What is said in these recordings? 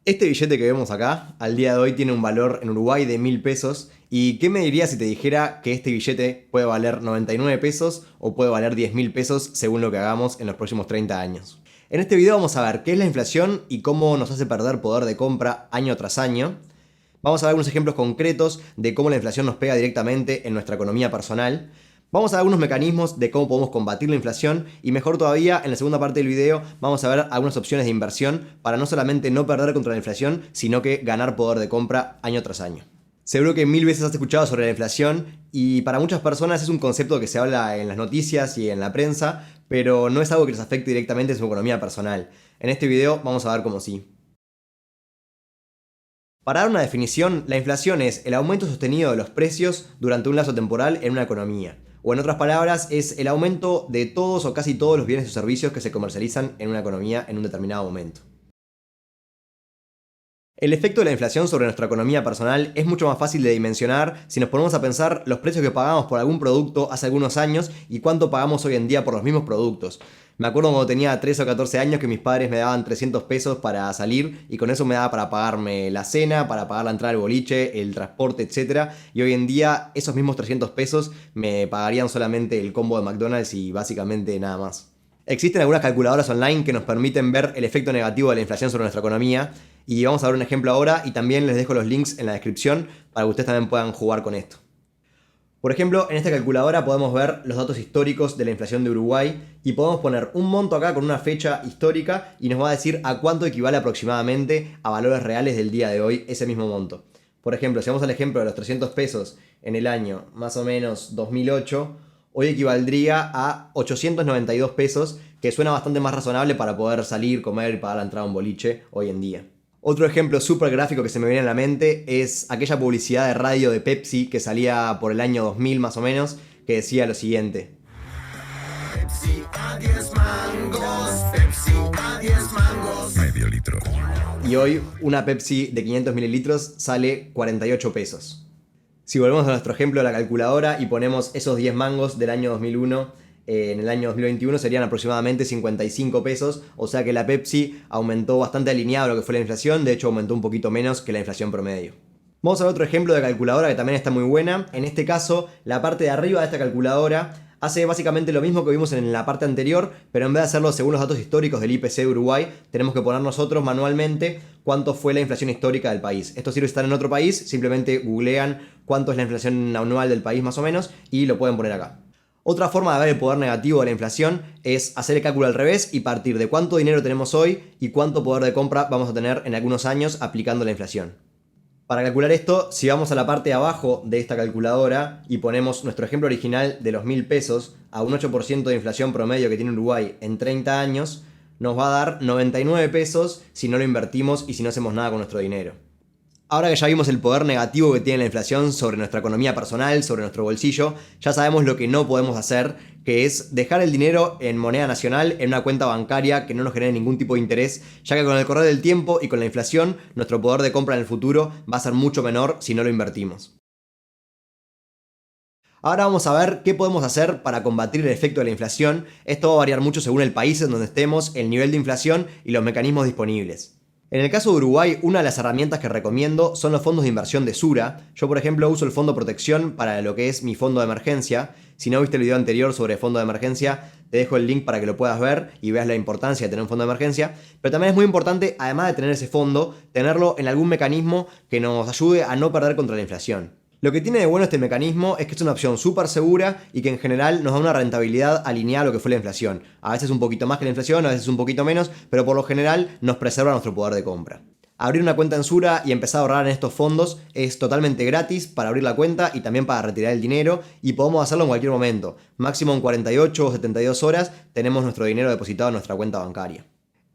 Este billete que vemos acá, al día de hoy tiene un valor en Uruguay de 1000 pesos. ¿Y qué me dirías si te dijera que este billete puede valer 99 pesos o puede valer 10.000 pesos según lo que hagamos en los próximos 30 años? En este video vamos a ver qué es la inflación y cómo nos hace perder poder de compra año tras año. Vamos a ver algunos ejemplos concretos de cómo la inflación nos pega directamente en nuestra economía personal. Vamos a ver algunos mecanismos de cómo podemos combatir la inflación y mejor todavía, en la segunda parte del video vamos a ver algunas opciones de inversión para no solamente no perder contra la inflación, sino que ganar poder de compra año tras año. Seguro que 1000 veces has escuchado sobre la inflación y para muchas personas es un concepto que se habla en las noticias y en la prensa, pero no es algo que les afecte directamente en su economía personal. En este video vamos a ver cómo sí. Para dar una definición, la inflación es el aumento sostenido de los precios durante un lapso temporal en una economía. O en otras palabras, es el aumento de todos o casi todos los bienes y servicios que se comercializan en una economía en un determinado momento. El efecto de la inflación sobre nuestra economía personal es mucho más fácil de dimensionar si nos ponemos a pensar los precios que pagamos por algún producto hace algunos años y cuánto pagamos hoy en día por los mismos productos. Me acuerdo cuando tenía 13 o 14 años que mis padres me daban 300 pesos para salir y con eso me daba para pagarme la cena, para pagar la entrada al boliche, el transporte, etc. Y hoy en día esos mismos 300 pesos me pagarían solamente el combo de McDonald's y básicamente nada más. Existen algunas calculadoras online que nos permiten ver el efecto negativo de la inflación sobre nuestra economía y vamos a ver un ejemplo ahora y también les dejo los links en la descripción para que ustedes también puedan jugar con esto. Por ejemplo, en esta calculadora podemos ver los datos históricos de la inflación de Uruguay y podemos poner un monto acá con una fecha histórica y nos va a decir a cuánto equivale aproximadamente a valores reales del día de hoy ese mismo monto. Por ejemplo, si vamos al ejemplo de los 300 pesos en el año más o menos 2008, hoy equivaldría a 892 pesos, que suena bastante más razonable para poder salir, comer y pagar la entrada a un boliche hoy en día. Otro ejemplo súper gráfico que se me viene a la mente es aquella publicidad de radio de Pepsi que salía por el año 2000 más o menos, que decía lo siguiente. Pepsi a 10 mangos, Pepsi a 10 mangos. Medio litro. Y hoy una Pepsi de 500 mililitros sale 48 pesos. Si volvemos a nuestro ejemplo de la calculadora y ponemos esos 10 mangos del año 2001, en el año 2021 serían aproximadamente 55 pesos, o sea que la Pepsi aumentó bastante alineado a lo que fue la inflación, de hecho aumentó un poquito menos que la inflación promedio. Vamos a ver otro ejemplo de calculadora que también está muy buena. En este caso, la parte de arriba de esta calculadora hace básicamente lo mismo que vimos en la parte anterior, pero en vez de hacerlo según los datos históricos del IPC de Uruguay, tenemos que poner nosotros manualmente cuánto fue la inflación histórica del país. Esto sirve si están en otro país, simplemente googlean cuánto es la inflación anual del país más o menos y lo pueden poner acá. Otra forma de ver el poder negativo de la inflación es hacer el cálculo al revés y partir de cuánto dinero tenemos hoy y cuánto poder de compra vamos a tener en algunos años aplicando la inflación. Para calcular esto, si vamos a la parte de abajo de esta calculadora y ponemos nuestro ejemplo original de los 1000 pesos a un 8% de inflación promedio que tiene Uruguay en 30 años, nos va a dar 99 pesos si no lo invertimos y si no hacemos nada con nuestro dinero. Ahora que ya vimos el poder negativo que tiene la inflación sobre nuestra economía personal, sobre nuestro bolsillo, ya sabemos lo que no podemos hacer, que es dejar el dinero en moneda nacional, en una cuenta bancaria que no nos genere ningún tipo de interés, ya que con el correr del tiempo y con la inflación, nuestro poder de compra en el futuro va a ser mucho menor si no lo invertimos. Ahora vamos a ver qué podemos hacer para combatir el efecto de la inflación. Esto va a variar mucho según el país en donde estemos, el nivel de inflación y los mecanismos disponibles. En el caso de Uruguay, una de las herramientas que recomiendo son los fondos de inversión de Sura. Yo, por ejemplo, uso el Fondo Protección para lo que es mi fondo de emergencia. Si no viste el video anterior sobre fondo de emergencia, te dejo el link para que lo puedas ver y veas la importancia de tener un fondo de emergencia. Pero también es muy importante, además de tener ese fondo, tenerlo en algún mecanismo que nos ayude a no perder contra la inflación. Lo que tiene de bueno este mecanismo es que es una opción súper segura y que en general nos da una rentabilidad alineada a lo que fue la inflación. A veces un poquito más que la inflación, a veces un poquito menos, pero por lo general nos preserva nuestro poder de compra. Abrir una cuenta en Sura y empezar a ahorrar en estos fondos es totalmente gratis para abrir la cuenta y también para retirar el dinero y podemos hacerlo en cualquier momento. Máximo en 48 o 72 horas tenemos nuestro dinero depositado en nuestra cuenta bancaria.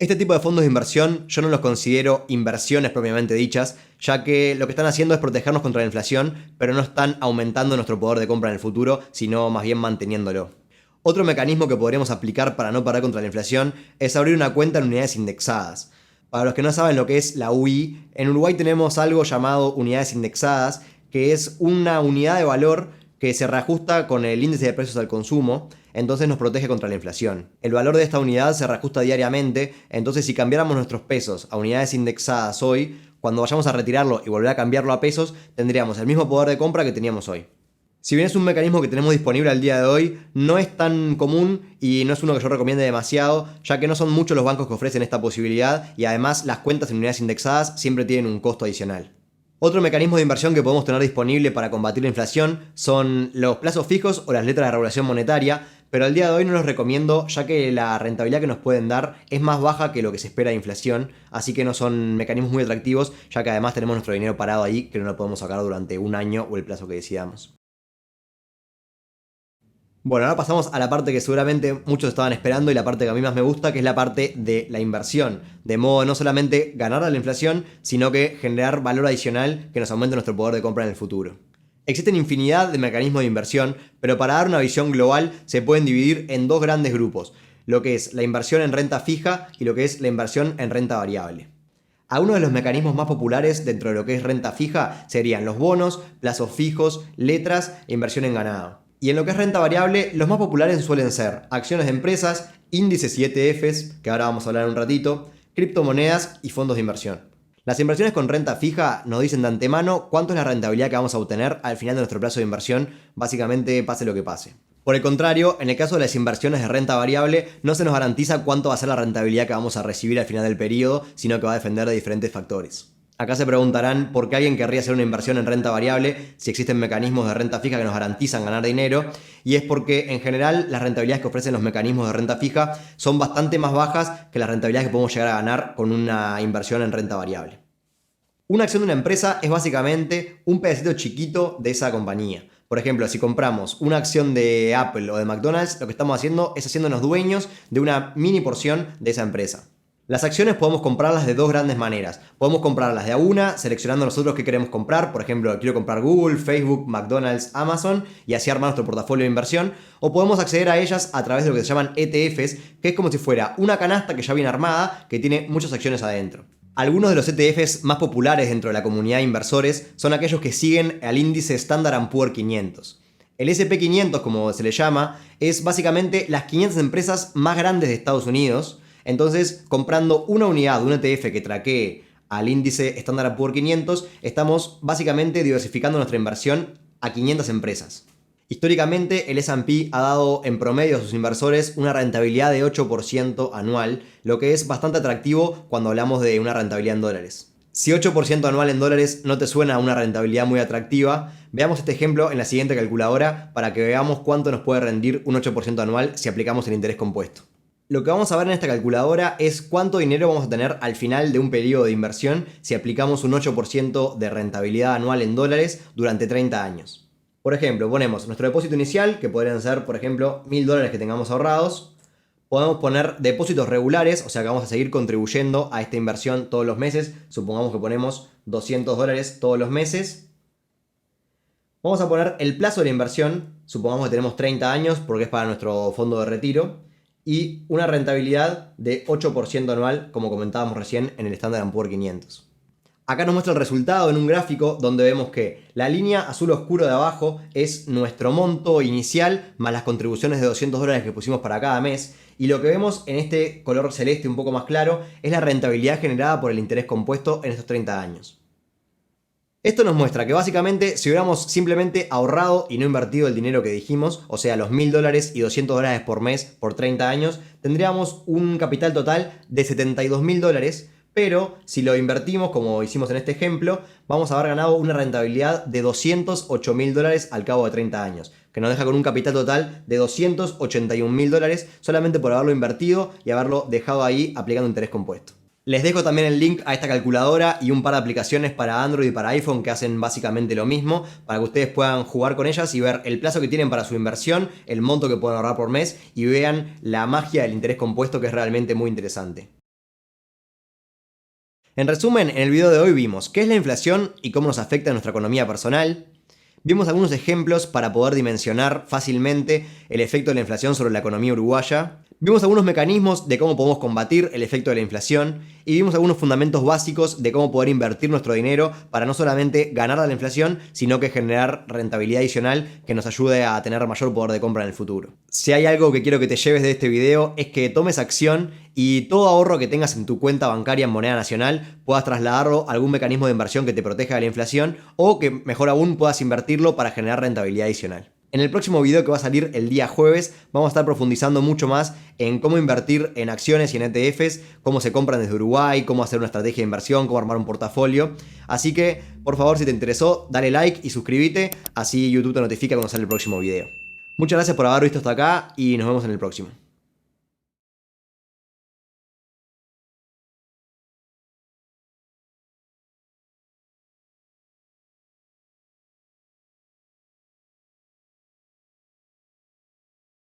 Este tipo de fondos de inversión yo no los considero inversiones propiamente dichas, ya que lo que están haciendo es protegernos contra la inflación, pero no están aumentando nuestro poder de compra en el futuro, sino más bien manteniéndolo. Otro mecanismo que podríamos aplicar para no perder contra la inflación es abrir una cuenta en unidades indexadas. Para los que no saben lo que es la UI, en Uruguay tenemos algo llamado unidades indexadas, que es una unidad de valor que se reajusta con el índice de precios al consumo. entonces nos protege contra la inflación. El valor de esta unidad se reajusta diariamente, entonces si cambiáramos nuestros pesos a unidades indexadas hoy, cuando vayamos a retirarlo y volver a cambiarlo a pesos, tendríamos el mismo poder de compra que teníamos hoy. Si bien es un mecanismo que tenemos disponible al día de hoy, no es tan común y no es uno que yo recomiende demasiado, ya que no son muchos los bancos que ofrecen esta posibilidad y además las cuentas en unidades indexadas siempre tienen un costo adicional. Otro mecanismo de inversión que podemos tener disponible para combatir la inflación son los plazos fijos o las letras de regulación monetaria, pero al día de hoy no los recomiendo ya que la rentabilidad que nos pueden dar es más baja que lo que se espera de inflación, así que no son mecanismos muy atractivos, ya que además tenemos nuestro dinero parado ahí que no lo podemos sacar durante un año o el plazo que decidamos. Bueno, ahora pasamos a la parte que seguramente muchos estaban esperando y la parte que a mí más me gusta, que es la parte de la inversión. De modo de no solamente ganar a la inflación, sino que generar valor adicional que nos aumente nuestro poder de compra en el futuro. Existen infinidad de mecanismos de inversión, pero para dar una visión global se pueden dividir en dos grandes grupos, lo que es la inversión en renta fija y lo que es la inversión en renta variable. Algunos de los mecanismos más populares dentro de lo que es renta fija serían los bonos, plazos fijos, letras e inversión en ganado. Y en lo que es renta variable, los más populares suelen ser acciones de empresas, índices y ETFs, que ahora vamos a hablar en un ratito, criptomonedas y fondos de inversión. Las inversiones con renta fija nos dicen de antemano cuánto es la rentabilidad que vamos a obtener al final de nuestro plazo de inversión, básicamente pase lo que pase. Por el contrario, en el caso de las inversiones de renta variable, no se nos garantiza cuánto va a ser la rentabilidad que vamos a recibir al final del periodo, sino que va a depender de diferentes factores. Acá se preguntarán por qué alguien querría hacer una inversión en renta variable si existen mecanismos de renta fija que nos garantizan ganar dinero, y es porque en general las rentabilidades que ofrecen los mecanismos de renta fija son bastante más bajas que las rentabilidades que podemos llegar a ganar con una inversión en renta variable. Una acción de una empresa es básicamente un pedacito chiquito de esa compañía. Por ejemplo, si compramos una acción de Apple o de McDonald's, lo que estamos haciendo es haciéndonos dueños de una mini porción de esa empresa. Las acciones podemos comprarlas de dos grandes maneras. Podemos comprarlas de a una, seleccionando nosotros qué queremos comprar. Por ejemplo, quiero comprar Google, Facebook, McDonald's, Amazon y así armar nuestro portafolio de inversión. O podemos acceder a ellas a través de lo que se llaman ETFs, que es como si fuera una canasta que ya viene armada, que tiene muchas acciones adentro. Algunos de los ETFs más populares dentro de la comunidad de inversores son aquellos que siguen al índice Standard & Poor's 500. El S&P 500, como se le llama, es básicamente las 500 empresas más grandes de Estados Unidos. Entonces, comprando una unidad de un ETF que traquee al índice Standard & Poor's 500, estamos básicamente diversificando nuestra inversión a 500 empresas. Históricamente, el S&P ha dado en promedio a sus inversores una rentabilidad de 8% anual, lo que es bastante atractivo cuando hablamos de una rentabilidad en dólares. Si 8% anual en dólares no te suena a una rentabilidad muy atractiva, veamos este ejemplo en la siguiente calculadora para que veamos cuánto nos puede rendir un 8% anual si aplicamos el interés compuesto. Lo que vamos a ver en esta calculadora es cuánto dinero vamos a tener al final de un periodo de inversión si aplicamos un 8% de rentabilidad anual en dólares durante 30 años. Por ejemplo, ponemos nuestro depósito inicial, que podrían ser, por ejemplo, $1.000 que tengamos ahorrados. Podemos poner depósitos regulares, o sea que vamos a seguir contribuyendo a esta inversión todos los meses. Supongamos que ponemos $200 todos los meses. Vamos a poner el plazo de la inversión, supongamos que tenemos 30 años porque es para nuestro fondo de retiro. Y una rentabilidad de 8% anual, como comentábamos recién en el Standard & Poor's 500. Acá nos muestra el resultado en un gráfico donde vemos que la línea azul oscuro de abajo es nuestro monto inicial más las contribuciones de $200 que pusimos para cada mes. Y lo que vemos en este color celeste un poco más claro es la rentabilidad generada por el interés compuesto en estos 30 años. Esto nos muestra que básicamente si hubiéramos simplemente ahorrado y no invertido el dinero que dijimos, o sea los $1.000 y $200 por mes por 30 años, tendríamos un capital total de $72.000, pero si lo invertimos como hicimos en este ejemplo, vamos a haber ganado una rentabilidad de $208.000 al cabo de 30 años, que nos deja con un capital total de $281.000 solamente por haberlo invertido y haberlo dejado ahí aplicando interés compuesto. Les dejo también el link a esta calculadora y un par de aplicaciones para Android y para iPhone que hacen básicamente lo mismo para que ustedes puedan jugar con ellas y ver el plazo que tienen para su inversión, el monto que pueden ahorrar por mes y vean la magia del interés compuesto que es realmente muy interesante. En resumen, en el video de hoy vimos qué es la inflación y cómo nos afecta a nuestra economía personal. Vimos algunos ejemplos para poder dimensionar fácilmente el efecto de la inflación sobre la economía uruguaya. Vimos algunos mecanismos de cómo podemos combatir el efecto de la inflación y vimos algunos fundamentos básicos de cómo poder invertir nuestro dinero para no solamente ganar a la inflación, sino que generar rentabilidad adicional que nos ayude a tener mayor poder de compra en el futuro. Si hay algo que quiero que te lleves de este video es que tomes acción y todo ahorro que tengas en tu cuenta bancaria en moneda nacional puedas trasladarlo a algún mecanismo de inversión que te proteja de la inflación o que mejor aún puedas invertirlo para generar rentabilidad adicional. En el próximo video que va a salir el día jueves vamos a estar profundizando mucho más en cómo invertir en acciones y en ETFs, cómo se compran desde Uruguay, cómo hacer una estrategia de inversión, cómo armar un portafolio. Así que, por favor, si te interesó, dale like y suscríbete, así YouTube te notifica cuando sale el próximo video. Muchas gracias por haber visto hasta acá y nos vemos en el próximo.